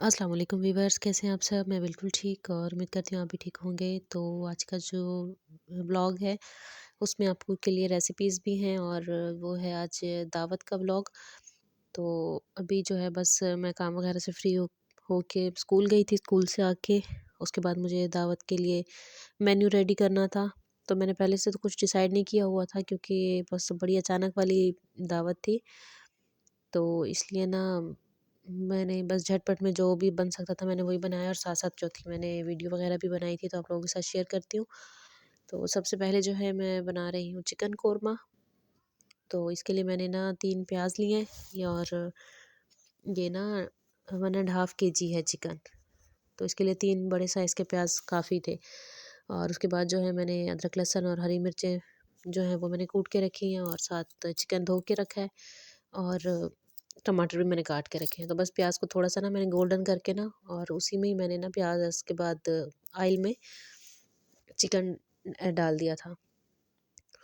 अस्सलाम वालेकुम वीवर्स, कैसे हैं आप सब। मैं बिल्कुल ठीक और उम्मीद करती हूँ आप भी ठीक होंगे। तो आज का जो व्लॉग है उसमें आपको के लिए रेसिपीज़ भी हैं और वो है आज दावत का व्लॉग। तो अभी जो है बस मैं काम वगैरह से फ्री हो के स्कूल गई थी। स्कूल से आके उसके बाद मुझे दावत के लिए मेन्यू रेडी करना था। तो मैंने पहले से तो कुछ डिसाइड नहीं किया हुआ था क्योंकि बस बड़ी अचानक वाली दावत थी। तो इसलिए ना मैंने बस झटपट में जो भी बन सकता था मैंने वही बनाया और साथ-साथ जो थी मैंने वीडियो वगैरह भी बनाई थी तो आप लोगों के साथ शेयर करती हूँ। तो सबसे पहले जो है मैं बना रही हूँ चिकन कोरमा। तो इसके लिए मैंने ना 3 प्याज़ लिए हैं और ये ना 1 एंड हाफ केजी है चिकन। तो इसके लिए 3 बड़े साइज़ के प्याज़ काफ़ी थे। और उसके बाद जो है मैंने अदरक, लहसुन और हरी मिर्चें जो हैं वो मैंने कूट के रखी हैं और साथ चिकन धो के रखा है और टमाटर भी मैंने काट के रखे हैं। तो बस प्याज़ को थोड़ा-सा ना मैंने गोल्डन करके ना और उसी में ही मैंने ना प्याज़ के बाद ऑयल में चिकन डाल दिया था।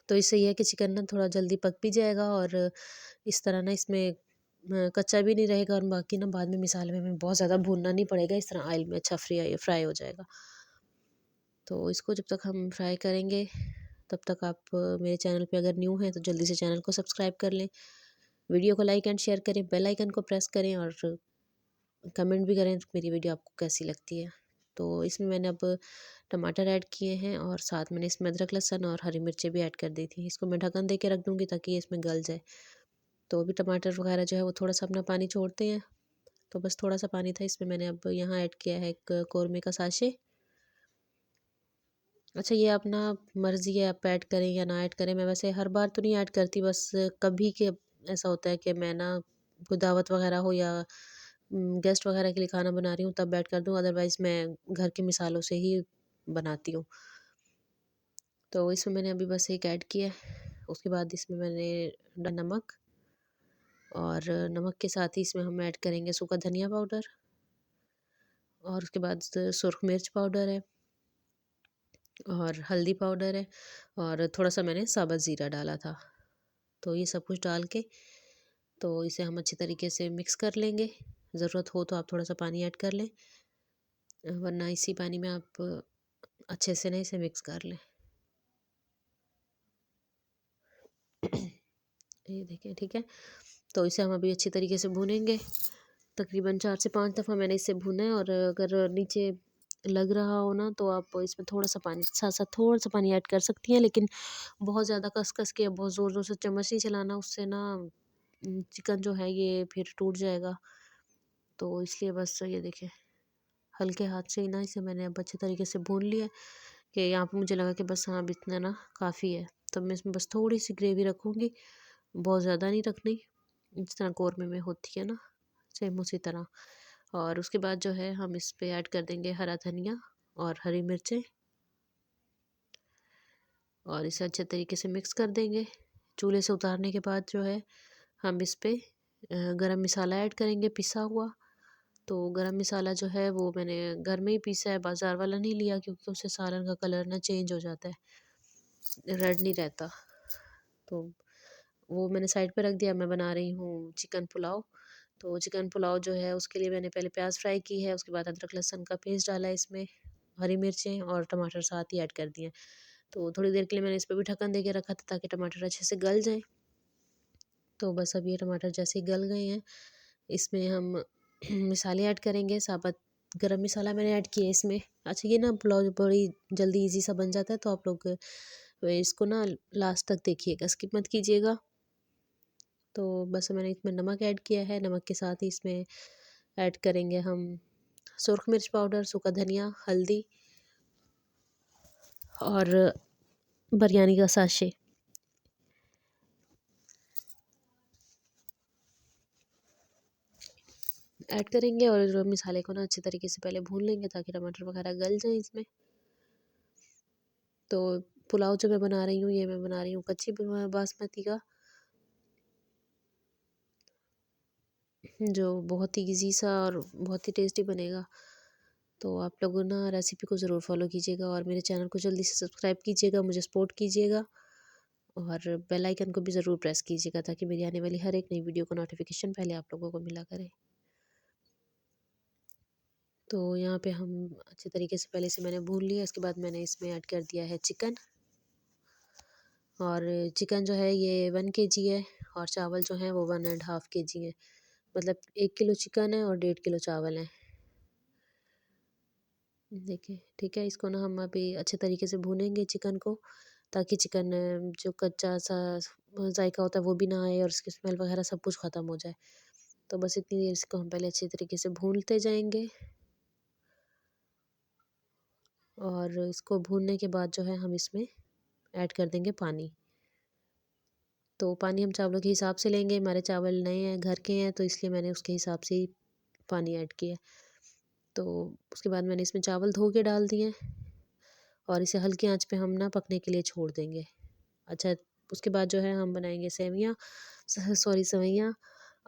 तो इससे ये है कि चिकन ना थोड़ा जल्दी पक भी जाएगा और इस तरह ना इसमें कच्चा भी नहीं रहेगा और बाकी ना बाद में मसाले में हमें बहुत ज़्यादा भूनना नहीं पड़ेगा। इस तरह ऑयल में अच्छा फ्राई हो जाएगा। तो इसको जब तक हम फ्राई करेंगे तब तक आप मेरे चैनल पे अगर न्यू हैं तो जल्दी से चैनल को सब्सक्राइब कर लें। वीडियो को लाइक एंड शेयर करें, बेल आइकन को प्रेस करें और कमेंट भी करें मेरी वीडियो आपको कैसी लगती है। तो इसमें मैंने अब टमाटर ऐड किए हैं और साथ मैंने इसमें अदरक, लहसुन और हरी मिर्चें भी ऐड कर दी थी। इसको मैं ढक्कन दे के रख दूँगी ताकि ये इसमें गल जाए। तो अभी टमाटर वगैरह जो है वो थोड़ा-सा अपना पानी छोड़ते हैं। तो बस थोड़ा-सा पानी था इसमें मैंने अब यहाँ ऐड किया है एक कौरमे का साशे। अच्छा ये अपना मर्ज़ी है आप ऐड करें या ना ऐड करें। मैं वैसे हर बार तो नहीं ऐड करती, बस कभी के ऐसा होता है कि मैं ना कोई दावत वगैरह हो या गेस्ट वगैरह के लिए खाना बना रही हूँ तब ऐड कर दूँ, अदरवाइज़ मैं घर के मिसालों से ही बनाती हूँ। तो इसमें मैंने अभी बस एक ऐड किया है। उसके बाद इसमें मैंने नमक और नमक के साथ ही इसमें हम ऐड करेंगे सूखा धनिया पाउडर और उसके बाद सुरख मिर्च पाउडर है और हल्दी पाउडर है और थोड़ा-सा मैंने साबुत ज़ीरा डाला था। तो ये सब कुछ डाल के तो इसे हम अच्छी तरीके से मिक्स कर लेंगे। ज़रूरत हो तो आप थोड़ा-सा पानी ऐड कर लें, वरना इसी पानी में आप अच्छे से ना इसे मिक्स कर लें। ये देखिए, ठीक है। तो इसे हम अभी अच्छी तरीके से भूनेंगे। तकरीबन 4 से 5 दफ़ा मैंने इसे भूना है और अगर नीचे लग रहा हो ना तो आप इसमें थोड़ा-सा पानी साथ-साथ थोड़ा-सा पानी ऐड कर सकती हैं, लेकिन बहुत ज़्यादा कस-कस के बहुत ज़ोर-ज़ोर से चम्मच नहीं चलाना, उससे ना चिकन जो है ये फिर टूट जाएगा। तो इसलिए बस ये देखिए हल्के हाथ से ही ना इसे मैंने अब अच्छे तरीके से भून लिया है कि यहाँ पे मुझे लगा कि बस हाँ अब इतना ना काफ़ी है। तो मैं इसमें बस थोड़ी-सी ग्रेवी रखूँगी, बहुत ज़्यादा नहीं रखनी, जिस तरह कौरमे में होती है ना, सेम उसी तरह। और उसके बाद जो है हम इस पे ऐड कर देंगे हरा धनिया और हरी मिर्चें और इसे अच्छे तरीके से मिक्स कर देंगे। चूल्हे से उतारने के बाद जो है हम इस पे गरम मसाला ऐड करेंगे पिसा हुआ। तो गरम मसाला जो है वो मैंने घर में ही पीसा है, बाज़ार वाला नहीं लिया क्योंकि उससे सालन का कलर ना चेंज हो जाता है, रेड नहीं रहता। तो वो मैंने साइड पे रख दिया। मैं बना रही हूँ चिकन पुलाव। तो चिकन पुलाव जो है उसके लिए मैंने पहले प्याज़ फ्राई की है, उसके बाद अदरक लहसुन का पेस्ट डाला है इसमें, हरी मिर्चें और टमाटर साथ ही ऐड कर दिए। तो थोड़ी देर के लिए मैंने इस पे भी ढक्कन दे के रखा था ताकि टमाटर अच्छे से गल जाएँ। तो बस अब ये टमाटर जैसे ही गल गए हैं, इसमें हम मसाले ऐड करेंगे। साबुत गरम मसाला मैंने ऐड किया है इसमें। अच्छा ये ना पुलाव बड़ी जल्दी ईज़ी सा बन जाता है, तो आप लोग इसको ना लास्ट तक देखिएगा, स्किप मत कीजिएगा। तो बस मैंने इसमें नमक ऐड किया है, नमक के साथ ही इसमें ऐड करेंगे हम सुरख मिर्च पाउडर, सूखा धनिया, हल्दी और बिरयानी का साशे ऐड करेंगे और मसाले को ना अच्छी तरीके से पहले भून लेंगे ताकि टमाटर वगैरह गल जाएँ इसमें। तो पुलाव जो मैं बना रही हूँ, ये मैं बना रही हूँ कच्ची बासमती का, जो बहुत ही ईज़ी सा और बहुत ही टेस्टी बनेगा। तो आप लोग ना रेसिपी को ज़रूर फ़ॉलो कीजिएगा और मेरे चैनल को जल्दी से सब्सक्राइब कीजिएगा, मुझे सपोर्ट कीजिएगा और बेल आइकन को भी ज़रूर प्रेस कीजिएगा ताकि मेरी आने वाली हर एक नई वीडियो का नोटिफिकेशन पहले आप लोगों को मिला करे। तो यहाँ पे हम अच्छे तरीके से पहले से मैंने भून लिया। इसके बाद मैंने इसमें ऐड कर दिया है चिकन। और चिकन जो है ये 1 केजी है और चावल जो है वो 1 एंड हाफ़ केजी है। मतलब 1 किलो चिकन है और 1.5 किलो चावल है। देखिए, ठीक है, इसको ना हम अभी अच्छे तरीके से भूनेंगे चिकन को, ताकि चिकन जो कच्चा-सा जायका होता है वो भी ना आए और उसकी स्मेल वगैरह सब कुछ ख़त्म हो जाए। तो बस इतनी देर इसको हम पहले अच्छे तरीके से भूनते जाएँगे। और इसको भूनने के बाद जो है हम इसमें ऐड कर देंगे पानी। तो पानी हम चावलों के हिसाब से लेंगे, हमारे चावल नए हैं, घर के हैं, तो इसलिए मैंने उसके हिसाब से ही पानी ऐड किया। तो उसके बाद मैंने इसमें चावल धो के डाल दिए और इसे हल्की आँच पे हम ना पकने के लिए छोड़ देंगे। अच्छा, उसके बाद जो है हम बनाएँगे सेवइयाँ सेवइयाँ।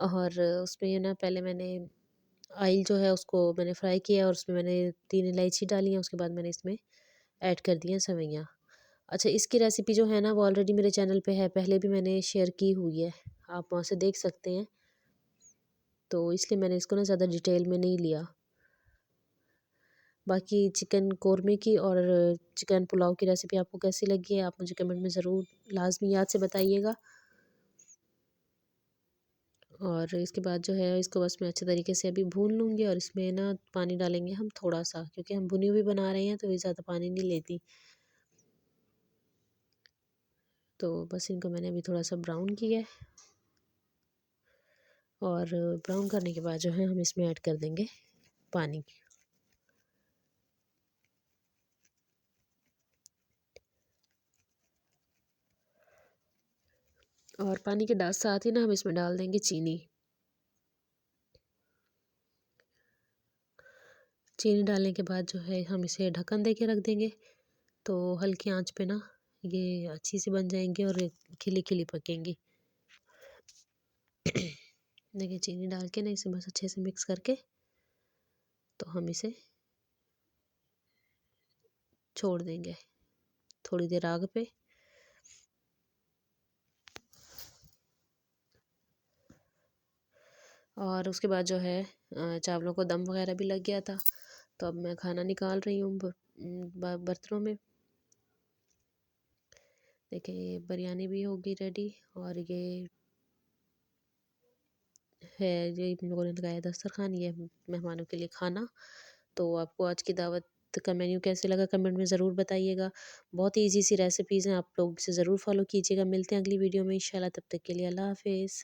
और उसमें ये ना पहले मैंने ऑयल जो है उसको मैंने फ्राई किया और उसमें मैंने 3 इलायची डाली है। उसके बाद मैंने इसमें ऐड कर दी हैं सेवइयाँ। अच्छा, इसकी रेसिपी जो है ना वो ऑलरेडी मेरे चैनल पे है, पहले भी मैंने शेयर की हुई है, आप वहाँ से देख सकते हैं। तो इसलिए मैंने इसको ना ज़्यादा डिटेल में नहीं लिया। बाकी चिकन कोरमे की और चिकन पुलाव की रेसिपी आपको कैसी लगी है, आप मुझे कमेंट में ज़रूर लाज़मी याद से बताइएगा। और इसके बाद जो है इसको बस मैं अच्छे तरीके से अभी भून लूँगी और इसमें ना पानी डालेंगे हम थोड़ा-सा, क्योंकि हम भुनी हुई बना रहे हैं तो ये ज़्यादा पानी नहीं लेती। तो बस इनको मैंने अभी थोड़ा-सा ब्राउन किया है और ब्राउन करने के बाद जो है हम इसमें ऐड कर देंगे पानी। और पानी के साथ ही ना हम इसमें डाल देंगे चीनी। चीनी डालने के बाद जो है हम इसे ढक्कन दे के रख देंगे। तो हल्की आंच पे ना ये अच्छी सी बन जाएंगी और खिली-खिली पकेंगी। देखिए, चीनी डाल के ना इसे बस अच्छे से मिक्स करके तो हम इसे छोड़ देंगे थोड़ी देर आग पे। और उसके बाद जो है चावलों को दम वगैरह भी लग गया था। तो अब मैं खाना निकाल रही हूँ बर्तनों में। देखिए, ये बिरयानी भी होगी रेडी और ये है, ये इन लोगों ने लगाया दस्तरखान, ये मेहमानों के लिए खाना। तो आपको आज की दावत का मेन्यू कैसे लगा कमेंट में ज़रूर बताइएगा। बहुत ही ईज़ी सी रेसिपीज़ हैं, आप लोग इसे ज़रूर फॉलो कीजिएगा। मिलते हैं अगली वीडियो में इंशाल्लाह, तब तक के लिए अल्लाह हाफ़िज़।